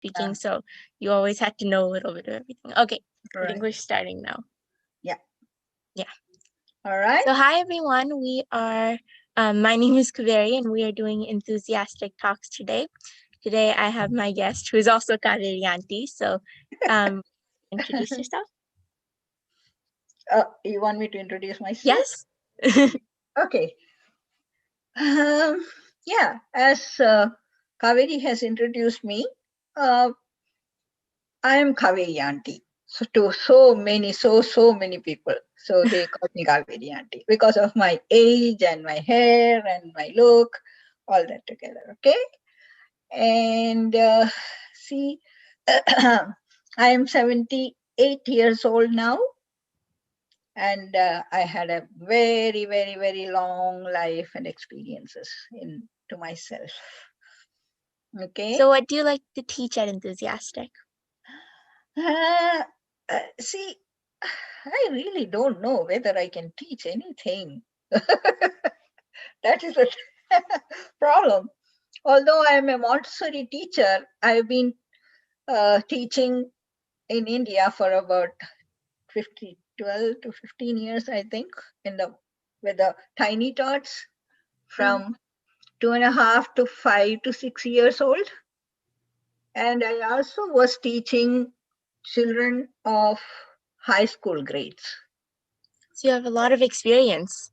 speaking, so you always had to know a little bit of everything. Okay, I think Right. we're starting now. Yeah. Yeah. All right. So hi everyone, we are, my name is Kaveri and we are doing EnthuZiastic Talks today. Today I have my guest who is also Kaveri Aunty, so introduce yourself. You want me to introduce myself? Yes. Okay. Yeah, as Kaveri has introduced me, I am Kaveri Aunty. So to so many people. So they call me Kaveri Aunty because of my age and my hair and my look, all that together. Okay. And see, I am 78 years old now. And I had a very long life and experiences to myself. Okay. So what do you like to teach at EnthuZiastic? See, I really don't know whether I can teach anything. That is the problem. Although I am a Montessori teacher, I've been teaching in India for about 12 to 15 years, I think, with the tiny tots from 2.5 to 5 to 6 years old. And I also was teaching children of high school grades. So you have a lot of experience.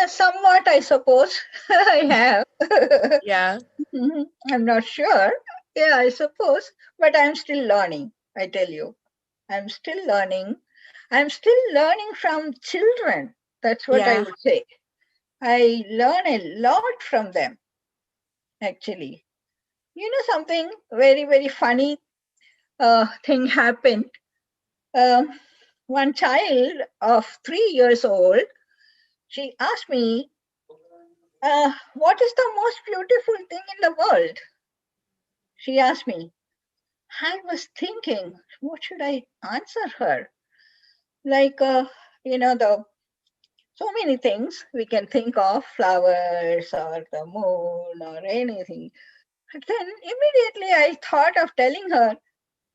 Somewhat, I suppose. I have. Yeah. I'm not sure. Yeah, I suppose. But I'm still learning, I tell you. I'm still learning. I'm still learning from children. That's what I Yeah. would say. I learn a lot from them, actually. You know, something very funny thing happened. One child of 3 years old, she asked me, what is the most beautiful thing in the world? She asked me. I was thinking, what should I answer her? Like, the so many things we can think of, flowers or the moon or anything. But then immediately I thought of telling her,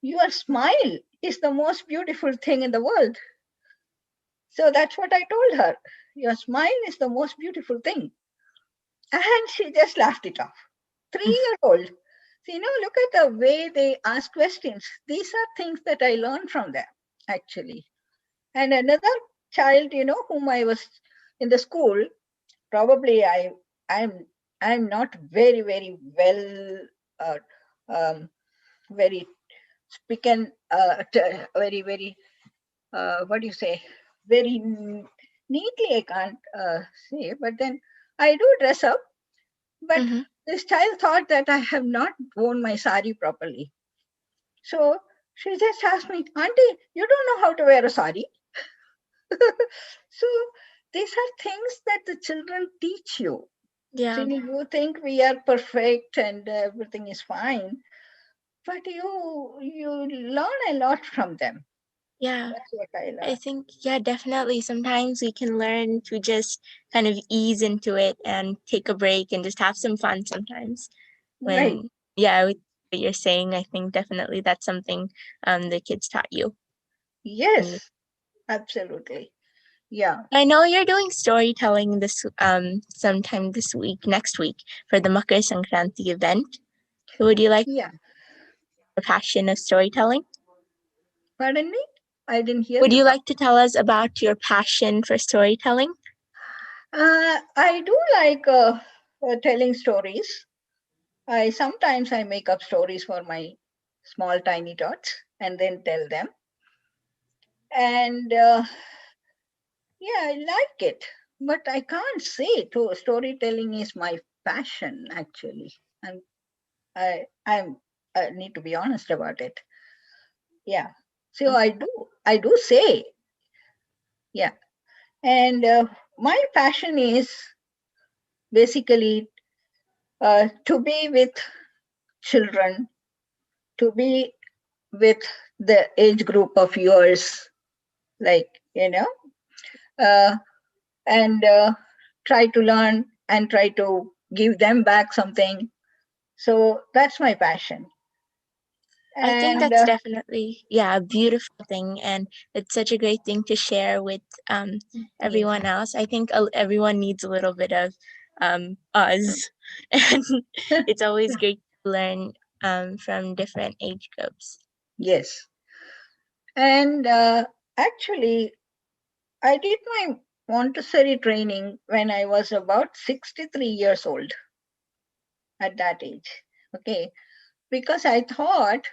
your smile is the most beautiful thing in the world. So that's what I told her. Your smile is the most beautiful thing. And she just laughed it off. 3 year old. So, look at the way they ask questions. These are things that I learned from them, actually. And another child, whom I was in the school, probably I'm not very well, very speaking, very, what do you say, very neatly, I can't say, but then I do dress up. But this child thought that I have not worn my sari properly. So she just asked me, Auntie, you don't know how to wear a sari? So these are things that the children teach you. Yeah. So you think we are perfect and everything is fine, but you learn a lot from them. Yeah. That's what I learned. I think, yeah, definitely. Sometimes we can learn to just kind of ease into it and take a break and just have some fun sometimes. Right. Yeah, with what you're saying, I think definitely that's something the kids taught you. Yes, absolutely. Yeah. I know you're doing storytelling this sometime this week, next week, for the Makar Sankranti event. So would you like Yeah. the passion of storytelling? Pardon me? I didn't hear Would you. you like to tell us about your passion for storytelling? I do like telling stories. Sometimes I make up stories for my small tiny tots and then tell them. And yeah, I like it, but I can't say to storytelling is my passion. Actually, and I need to be honest about it. Yeah, so I do say, yeah, and my passion is basically to be with children, to be with the age group of yours, like uh, and try to learn and try to give them back something. So that's my passion. I think And that's definitely, yeah, a beautiful thing. And it's such a great thing to share with yes, everyone else. I think everyone needs a little bit of us. And it's always great to learn from different age groups. yes. And actually, I did my Montessori training when I was about 63 years old at that age. Okay. Because I thought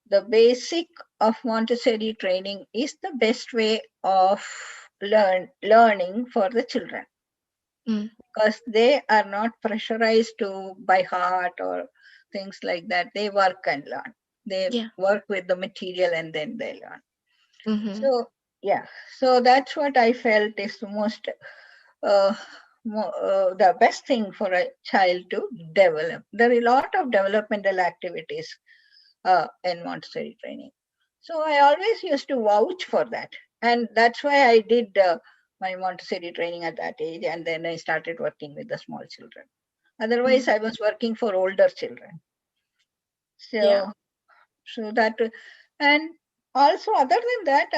the basic of Montessori training is the best way of learning for the children, Mm, because they are not pressurized to by heart or things like that. They work and learn. They yeah. work with the material and then they learn. Mm-hmm. So yeah, so that's what I felt is the most uh, the best thing for a child to develop. There are a lot of developmental activities in Montessori training. So I always used to vouch for that. And that's why I did my Montessori training at that age. And then I started working with the small children. Otherwise, Mm, I was working for older children. yeah. So that, and also other than that,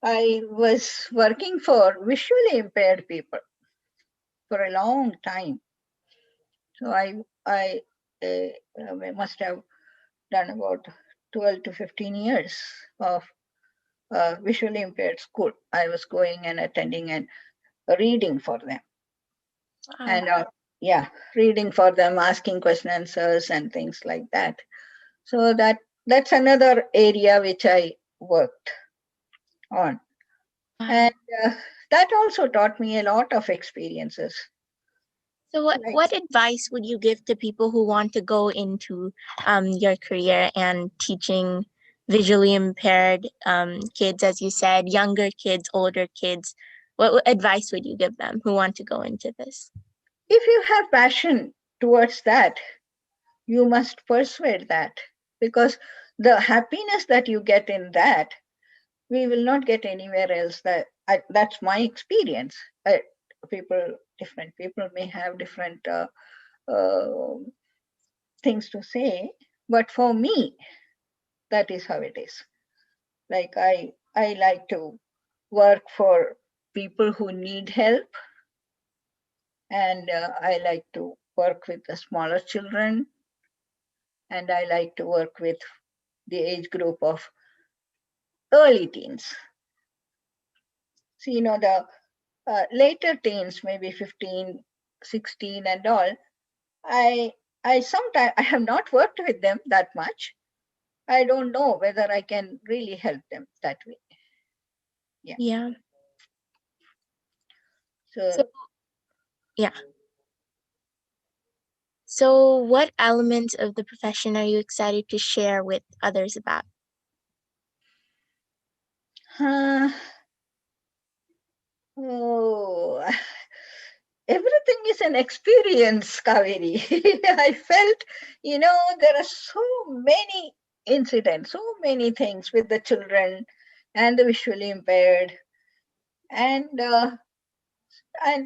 I was working for visually impaired people for a long time. So I must have done about 12 to 15 years of visually impaired school. I was going and attending and reading for them. Wow. And yeah, reading for them, asking question answers and things like that. So that's another area which I worked on. Wow. And that also taught me a lot of experiences. So Like, what advice would you give to people who want to go into your career and teaching visually impaired kids, as you said, younger kids, older kids? What advice would you give them who want to go into this? if you have passion towards that, you must persuade that, because the happiness that you get in that, we will not get anywhere else. That's my experience. People, different people may have different uh, things to say, but for me, that is how it is. Like I like to work for people who need help, and I like to work with the smaller children, and I like to work with the age group of early teens. So, the later teens, maybe 15, 16 and all, I I sometimes I have not worked with them that much. I don't know whether I can really help them that way. Yeah. Yeah. So So yeah. So what elements of the profession are you excited to share with others about? uh, oh, everything is an experience, Kaveri. I felt, there are so many incidents, so many things with the children and the visually impaired. And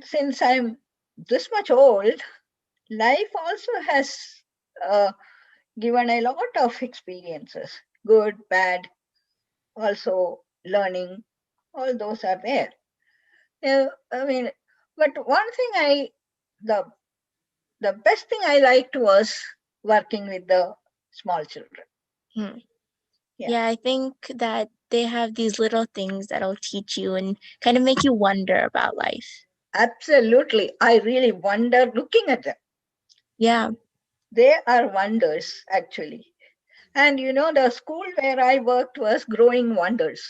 since I'm this much old, life also has uh, given a lot of experiences, good, bad, also learning, all those are there. I mean, but one thing the the best thing I liked was working with the small children. Hmm. Yeah, Yeah, I think that they have these little things that'll teach you and kind of make you wonder about life. absolutely. I really wonder looking at them. Yeah. They are wonders, actually. And the school where I worked was growing wonders.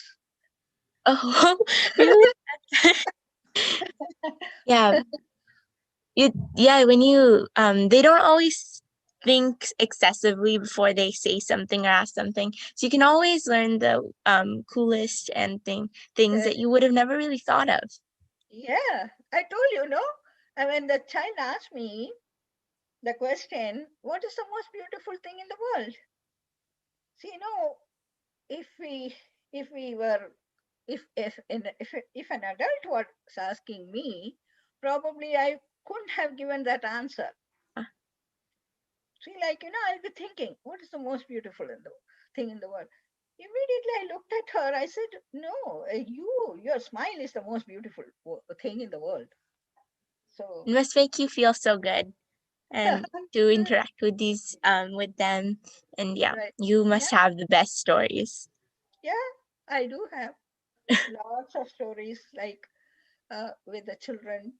Oh, really? Yeah. Yeah, when you they don't always think excessively before they say something or ask something. So you can always learn the coolest and things Uh, that you would have never really thought of. yeah, I told you, no? I mean, the child asked me the question, what is the most beautiful thing in the world? See, if we if we were if an adult was asking me, probably I couldn't have given that answer. Yeah. See, like, I'll be thinking, what is the most beautiful thing in the world? Immediately I looked at her. I said, no, your smile is the most beautiful thing in the world. So, It must make you feel so good and to interact with with them. And yeah, right. you Yeah, must have the best stories. yeah, I do have lots of stories like with the children.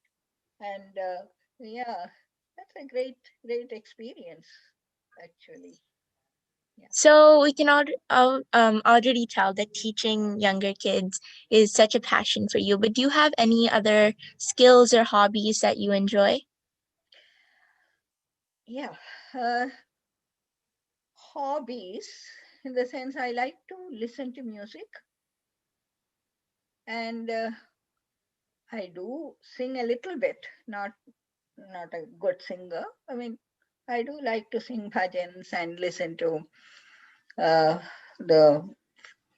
And yeah, that's a great experience, actually. Yeah. So we can already tell that teaching younger kids is such a passion for you. But do you have any other skills or hobbies that you enjoy? Yeah. Uh, Hobbies, in the sense I like to listen to music, and I do sing a little bit, not a good singer. I mean, I do like to sing bhajans and listen to the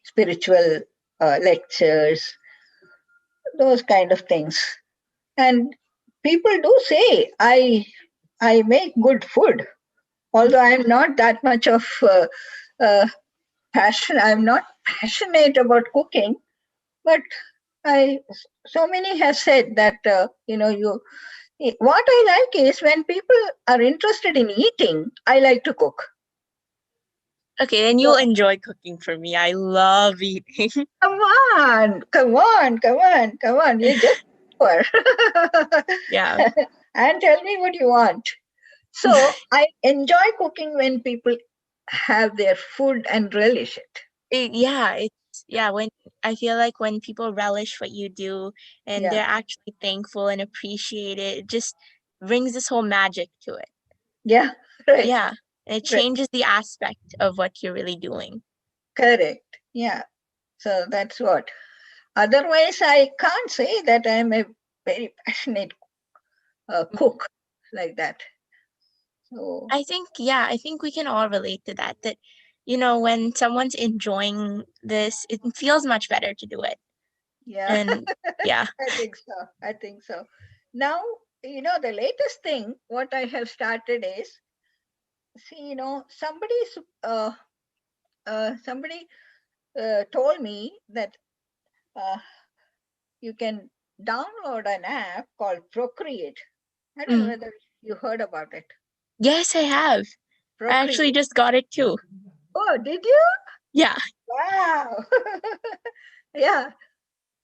spiritual lectures, those kind of things. And people do say I make good food, although I'm not that much of uh, I'm not passionate about cooking, but I so many have said that you what I like is when people are interested in eating, I like to cook. Okay, then So you'll enjoy cooking for me. I love eating. come on, you just pour Yeah. and tell me what you want. So I enjoy cooking when people have their food and relish it. Yeah, when I feel like when people relish what you do and Yeah, they're actually thankful and appreciate it, it just brings this whole magic to it. yeah, right, Yeah. And it right, changes the aspect of what you're really doing. correct. Yeah, so that's what. Otherwise, I can't say that I'm a very passionate cook like that. So, I think we can all relate to that. That, when someone's enjoying this, it feels much better to do it. yeah, And yeah, I think so. I think so. Now, the latest thing, what I have started is, see, uh, somebody told me that uh, you can download an app called Procreate. I don't know mm, whether you heard about it. yes, I have. I actually Procreate. just got it too. Oh, did you? Yeah, Wow. Yeah.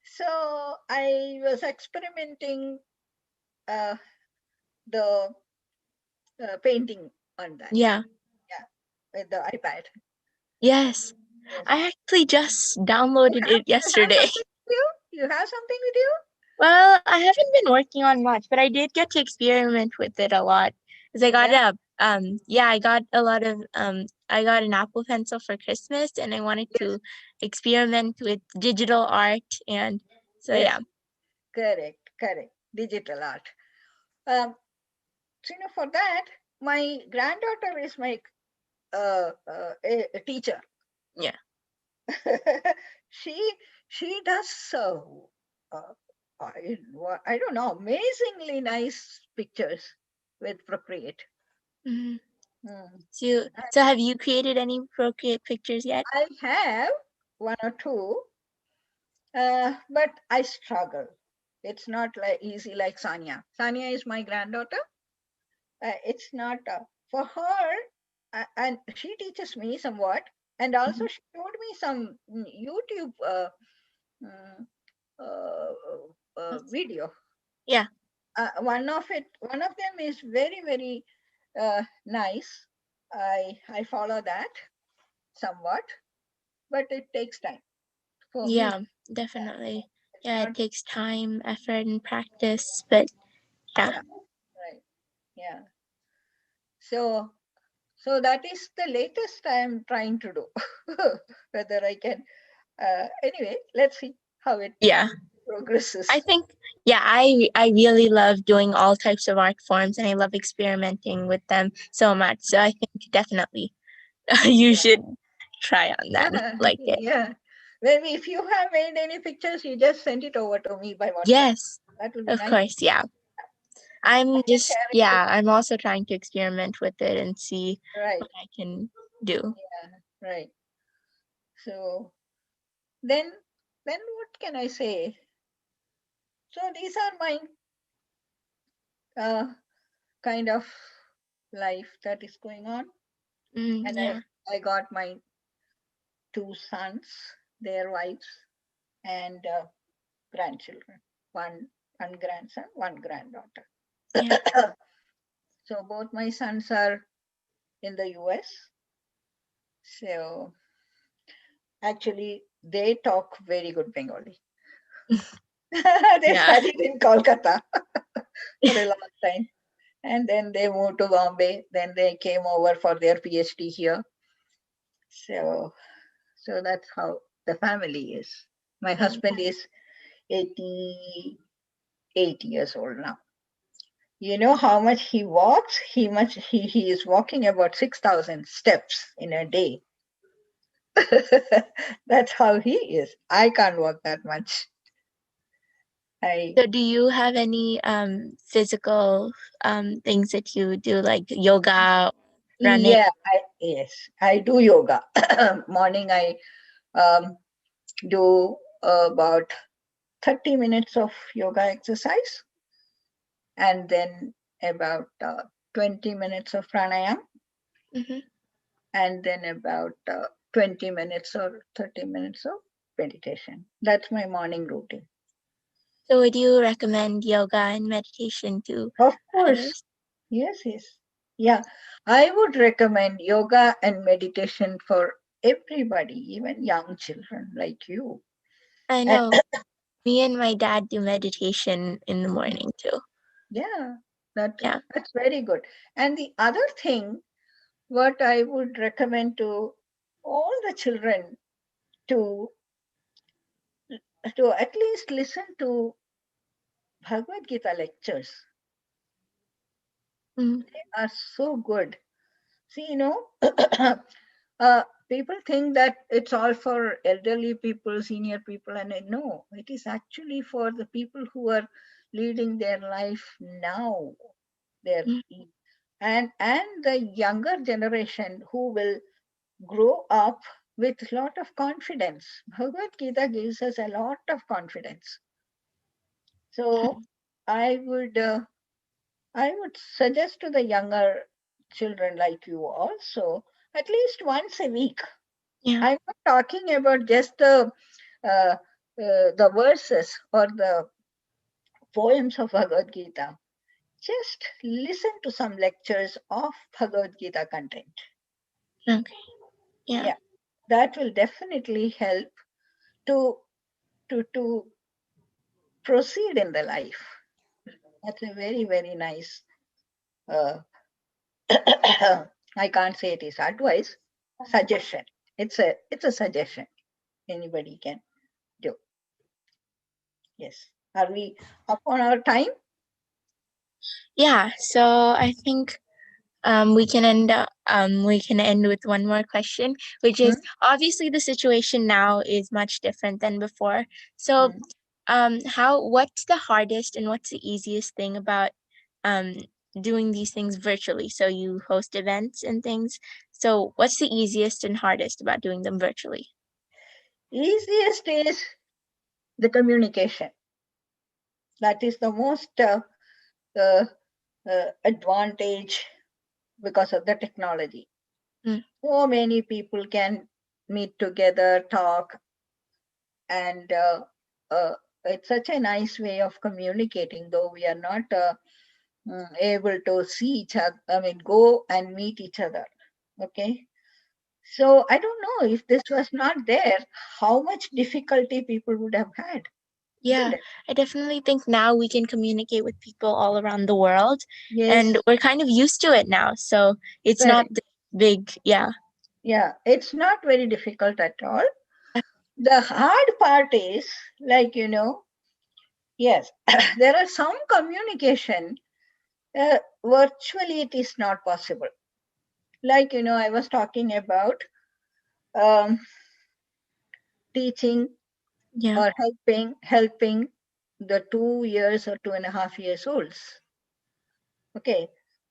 So I was experimenting uh, the painting on that. yeah, Yeah, with the iPad. yes. Yes. I actually just You downloaded have it you have yesterday. something with you? You have something with you? Well, I haven't been working on much, but I did get to experiment with it a lot. Because Yeah. I got an Apple Pencil for Christmas and I wanted Yes. to experiment with digital art and so Yes. yeah. Correct. Correct. Digital art. Um, so for that, my granddaughter is my a teacher. Yeah. she she does so. Uh, I don't know, amazingly nice pictures with Procreate. Mhm. Hmm. So have you created any Procreate pictures yet? I have one or two, but I struggle. It's not like easy like Sanya. Sanya is my granddaughter. It's not for her, and she teaches me somewhat, and also Mhm. she showed me some YouTube mm, uh, video. Yeah. One of them is very nice. I follow that somewhat, but it takes time for me. Yeah, Yeah, definitely. it's Yeah, not. it takes time, effort, and practice, but yeah. Yeah, right. Yeah. So that is the latest I am trying to do. Whether I can. Anyway, let's see how it Yeah. I progresses. think I really love doing all types of art forms and I love experimenting with them so much. So I think definitely you should try on that and Yeah, like it. yeah. Maybe if you have made any pictures, you just send it over to me by WhatsApp. Yes, That will be of nice. course. Yeah. I'm can just, share it with yeah, I'm also trying to experiment with it and see you. Right. what I can do. Yeah. Right. So then, what can I say? So these are my uh, kind of life that is going on, and Yeah. I got my two sons, their wives, and grandchildren. One grandson, one granddaughter. Yeah. So both my sons are in the US. So actually, they talk very good Bengali. They Yeah. studied in Kolkata for a long time. And then they moved to Bombay. Then they came over for their PhD here. So, so that's how the family is. My Mm. husband is 88 years old now. You know how much he walks? He is walking about 6,000 steps in a day. That's how he is. I can't walk that much. I So do you have any physical things that you do like yoga, running? Yeah, I do yoga. Morning I um, do about 30 minutes of yoga exercise, and then about 20 minutes of pranayam, Hmm. and then about 20 minutes or 30 minutes of meditation. That's my morning routine. So would you recommend yoga and meditation to Of course. others? Yes, yes. Yeah, I would recommend yoga and meditation for everybody, even young children like you. I And know me and my dad do meditation in the morning too. yeah, that Yeah. that's very good. And the other thing, what I would recommend to all the children to at least listen to Bhagavad Gita lectures. Mm. They are so good. See, people think that it's all for elderly people, senior people, and no, it is actually for the people who are leading their life now. They're Mm. and the younger generation who will grow up with a lot of confidence. Bhagavad Gita gives us a lot of confidence. So I would suggest to the younger children like you also at least once a week. Yeah. I'm not talking about just the verses or the poems of Bhagavad Gita. Just listen to some lectures of Bhagavad Gita content. Okay. Yeah. Yeah, that will definitely help to to proceed in the life. That's a very, very nice. Uh, I can't say it is advice, suggestion. It's a suggestion. Anybody can do. Yes. Are we up on our time? Yeah. So I think we can end with one more question, which is Hmm? obviously the situation now is much different than before. So Hmm. what's the hardest and what's the easiest thing about um doing these things virtually? So you host events and things. So what's the easiest and hardest about doing them virtually? Easiest is the communication. That is the most uh, advantage because of the technology. Mm. So many people can meet together, talk, and uh, it's such a nice way of communicating, though we are not able to see each other, I mean, go and meet each other. Okay. So I don't know if this was not there, how much difficulty people would have had, isn't Yeah, it? I definitely think now we can communicate with people all around the world, and Yes, we're kind of used to it now. So it's not very. the big, yeah. Yeah, it's not very difficult at all. The hard part is, like, yes, there are some communication, virtually it is not possible. Like, I was talking about um, teaching Yeah. or helping the 2 years or 2.5 years olds. Okay.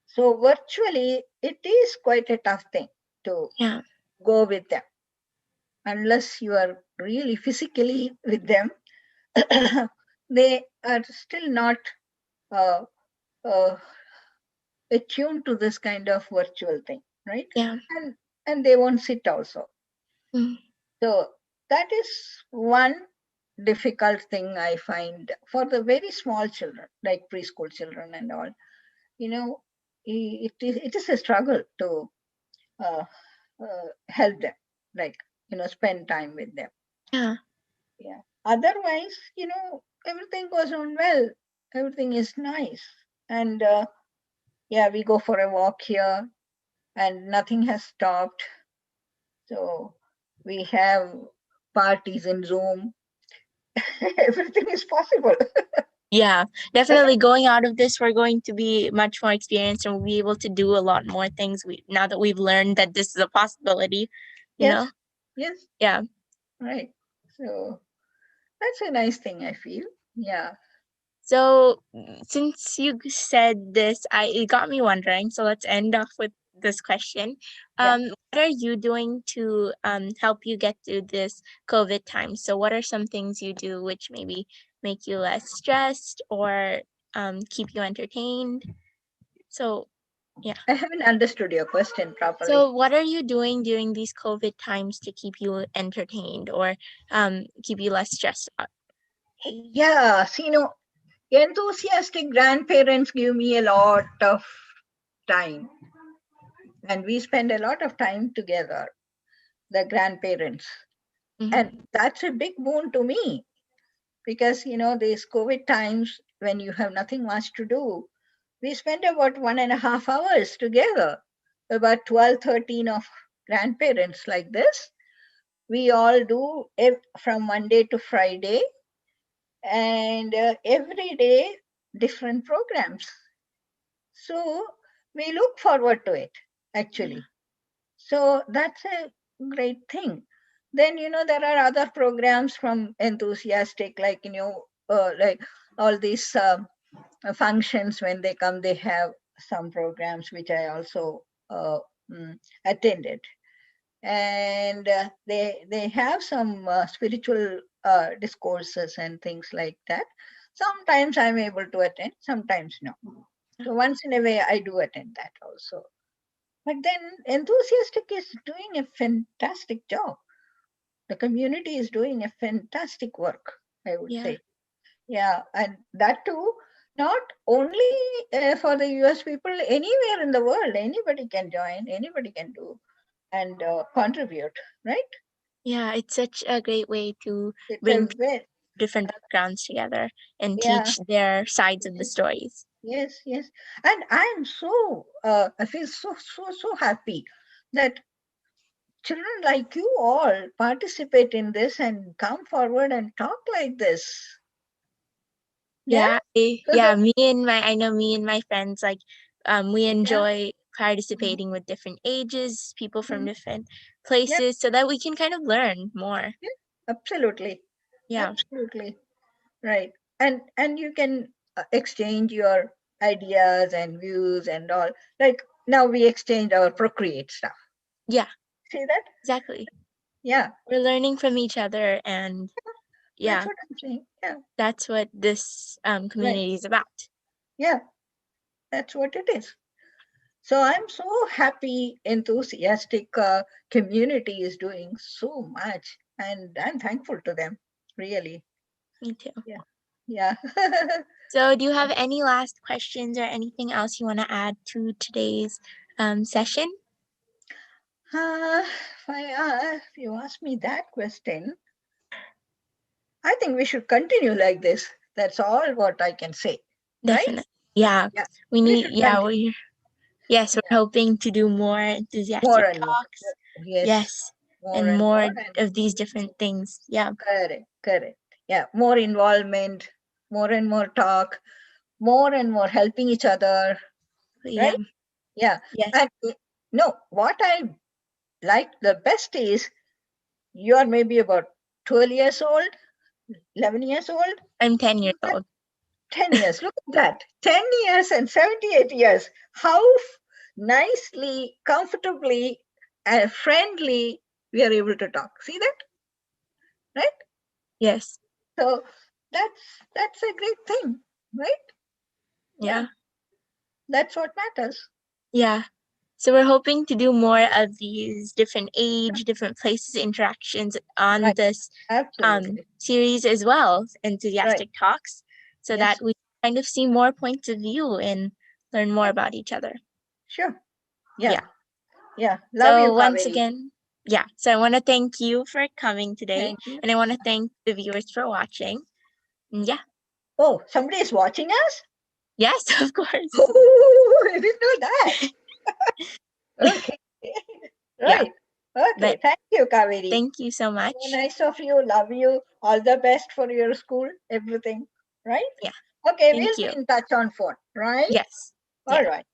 So virtually, it is quite a tough thing to Yeah. go with them unless you are really physically with them. They are still not uh, uh, attuned to this kind of virtual thing, right? Yeah. And they won't sit also. Mm. So that is one difficult thing I find for the very small children, like preschool children and all. You know, it is a struggle to uh, help them, like, spend time with them. Yeah. Yeah. Otherwise, everything goes on well. Everything is nice. And yeah, we go for a walk here and nothing has stopped. So we have parties in Zoom. Everything is possible. Yeah, definitely going out of this, we're going to be much more experienced and we'll be able to do a lot more things now that we've learned that this is a possibility, you Yes, know? yes, Yeah. right. So that's a nice thing, I feel. Yeah, So since you said this, it got me wondering. So let's end off with this question. yeah. What are you doing to help you get through this COVID time? So what are some things you do which maybe make you less stressed or keep you entertained? So yeah. I haven't understood your question properly. So what are you doing during these COVID times to keep you entertained or keep you less stressed out? Yeah, see, enthusiastic grandparents give me a lot of time, and we spend a lot of time together, the grandparents. And Mm-hmm. that's a big boon to me because, these COVID times when you have nothing much to do, we spend about 1.5 hours together, about 12, 13 of grandparents like this. We all do from Monday to Friday, and every day different programs. So we look forward to it, Yeah. actually. So that's a great thing. Then, there are other programs from Enthusiastic, like, like all these functions when they come, they have some programs which I also attended. And they have some spiritual discourses and things like that. Sometimes I'm able to attend, sometimes no. So once in a way I do attend that also. But then Enthusiastic is doing a fantastic job. The community is doing a fantastic work, I would Yeah. say. Yeah, and that too, not only for the US people, anywhere in the world, anybody can join, anybody can do and contribute, right? Yeah, it's such a great way to It's a bring way, different backgrounds together and yeah, teach their sides of the yes, stories. yes, yes. And I'm so, I feel so, so, so happy that children like you all participate in this and come forward and talk like this. Yeah? Yeah, I know me and my friends like we Yeah. enjoy Mhm. participating with different ages, people from Mhm. different Yeah. places so that we can kind of learn more. Yeah. Absolutely. Yeah. Absolutely. Right. And you can exchange your ideas and views and all. Like now we exchange our Procreate stuff. Yeah, See that? exactly. Yeah. We're learning from each other and That's yeah, what I'm saying. Yeah. that's what this Right. community is about. Yeah. That's what it is. So I'm so happy, enthusiastic community is doing so much, and I'm thankful to them. Really. Me too. Yeah. Yeah. So, do you have any last questions or anything else you want to add to today's session? If you ask me that question, I think we should continue like this. That's all what I can say. Right? Definitely. Yeah. Yeah. We We need, should yeah, continue. yes, Yeah. we're hoping to do more More enthusiastic and more. talks. Yes. Yes. More And and more more. And of these different things. Yeah. correct. Correct. Yeah. More involvement, more and more talk, more and more helping each other. Yeah. Right? Yeah. Yes. And no, what I like the best is you are maybe about 12 years old, 11 years old, I'm 10 years old. 10 years. Look at that. 10 years and 78 years. How nicely, comfortably, and friendly we are able to talk. See that? Right? Yes. So that's a great thing, right? Yeah. That's what matters. Yeah. So we're hoping to do more of these different age, different places interactions on Right. this Absolutely. series as well, Enthusiastic Right. Talks, so Yes. that we kind of see more points of view and learn more about each other. Sure. Yeah. Yeah. Love you, So once Kaveri. again, yeah. So I want to thank you for coming today, Thank you. and I want to thank the viewers for watching. And yeah. Oh, somebody is watching us? Yes, of course. Oh, I didn't know that. Okay. Yeah. Right. Okay. But Thank you, Kaveri. thank you so much. So nice of you. Love you. All the best for your school. Everything. Right? Yeah. Okay. Thank We'll you. be in touch on phone. Right? Yes. All Yeah. right.